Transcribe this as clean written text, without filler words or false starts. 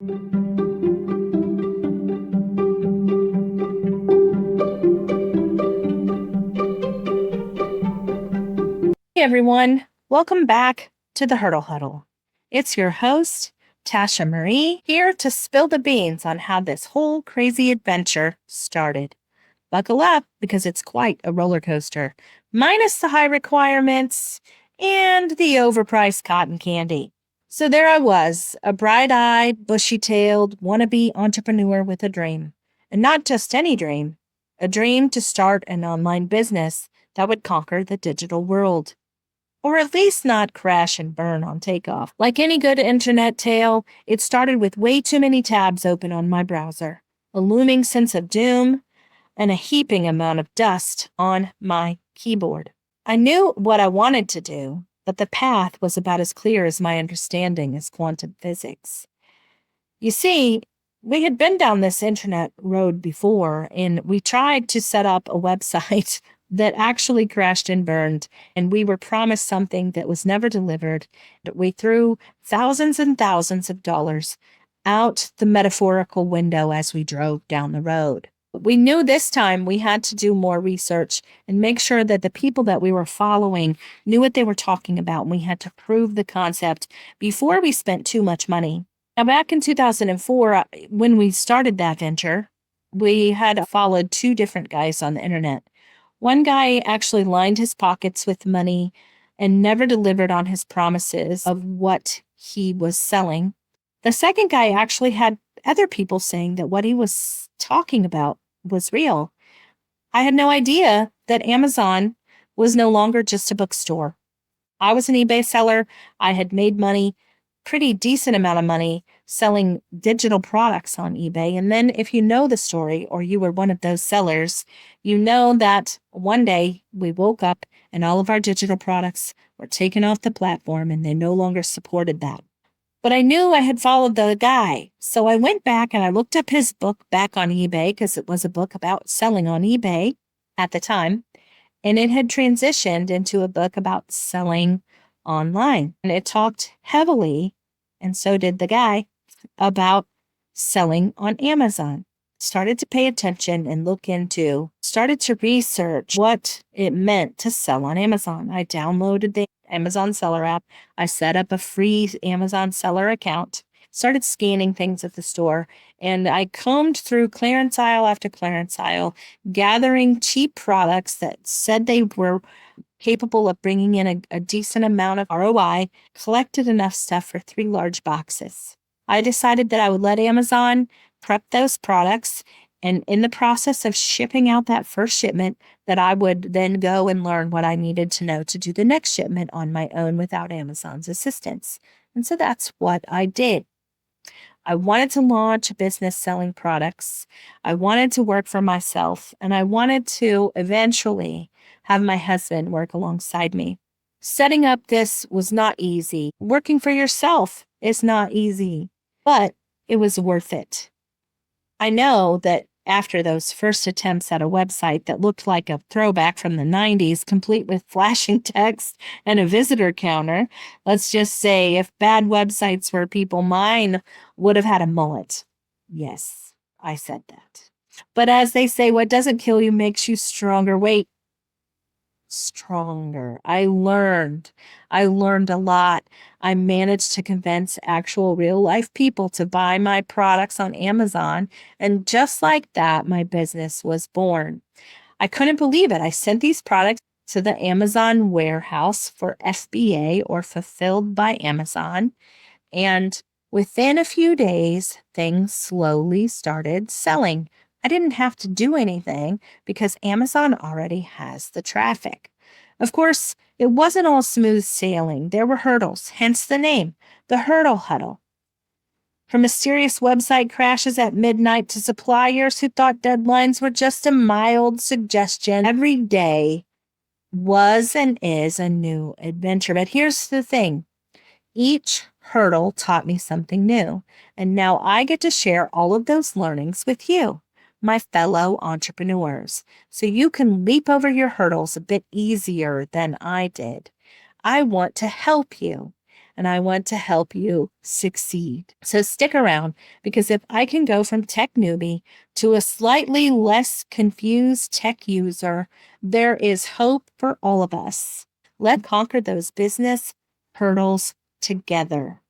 Hey everyone, welcome back to the Hurdle Huddle. It's your host, Tasha Marie, here to spill the beans on how this whole crazy adventure started. Buckle up because it's quite a roller coaster, minus the high requirements and the overpriced cotton candy. So there I was, a bright-eyed, bushy-tailed, wannabe entrepreneur with a dream. And not just any dream, a dream to start an online business that would conquer the digital world. Or at least not crash and burn on takeoff. Like any good internet tale, it started with way too many tabs open on my browser, a looming sense of doom, and a heaping amount of dust on my keyboard. I knew what I wanted to do, but the path was about as clear as my understanding as quantum physics. You see, we had been down this internet road before, and we tried to set up a website that actually crashed and burned, and we were promised something that was never delivered. We threw thousands and thousands of dollars out the metaphorical window as we drove down the road. We knew this time we had to do more research and make sure that the people that we were following knew what they were talking about, and we had to prove the concept before we spent too much money. Now, back in 2004, when we started that venture, we had followed two different guys on the internet. One guy actually lined his pockets with money and never delivered on his promises of what he was selling. The second guy actually had other people saying that what he was talking about was real. I had no idea that Amazon was no longer just a bookstore. I was an eBay seller. I had made money, pretty decent amount of money, selling digital products on eBay. And then if you know the story, or you were one of those sellers, you know that one day we woke up and all of our digital products were taken off the platform and they no longer supported that. But I knew I had followed the guy. So I went back and I looked up his book back on eBay, because it was a book about selling on eBay at the time. And it had transitioned into a book about selling online. And it talked heavily, and so did the guy, about selling on Amazon. Started to pay attention and started to research what it meant to sell on Amazon. I downloaded the Amazon seller app. I set up a free Amazon seller account, started scanning things at the store, and I combed through clearance aisle after clearance aisle, gathering cheap products that said they were capable of bringing in a decent amount of ROI, collected enough stuff for 3 large boxes. I decided that I would let Amazon prep those products, and in the process of shipping out that first shipment, that I would then go and learn what I needed to know to do the next shipment on my own without Amazon's assistance. And so that's what I did. I wanted to launch a business selling products. I wanted to work for myself, and I wanted to eventually have my husband work alongside me. Setting up this was not easy. Working for yourself is not easy, but it was worth it. I know that after those first attempts at a website that looked like a throwback from the 90s, complete with flashing text and a visitor counter, let's just say if bad websites were people, mine would have had a mullet. Yes, I said that. But as they say, what doesn't kill you makes you stronger. Wait, stronger. I learned a lot. I managed to convince actual real life people to buy my products on Amazon. And just like that, my business was born. I couldn't believe it. I sent these products to the Amazon warehouse for FBA, or fulfilled by Amazon. And within a few days, things slowly started selling. I didn't have to do anything because Amazon already has the traffic. Of course, it wasn't all smooth sailing. There were hurdles, hence the name, the Hurdle Huddle. From mysterious website crashes at midnight to suppliers who thought deadlines were just a mild suggestion, every day was and is a new adventure. But here's the thing. Each hurdle taught me something new, and now I get to share all of those learnings with you, my fellow entrepreneurs, so you can leap over your hurdles a bit easier than I did. I want to help you, and I want to help you succeed. So stick around, because if I can go from tech newbie to a slightly less confused tech user, there is hope for all of us. Let's conquer those business hurdles together.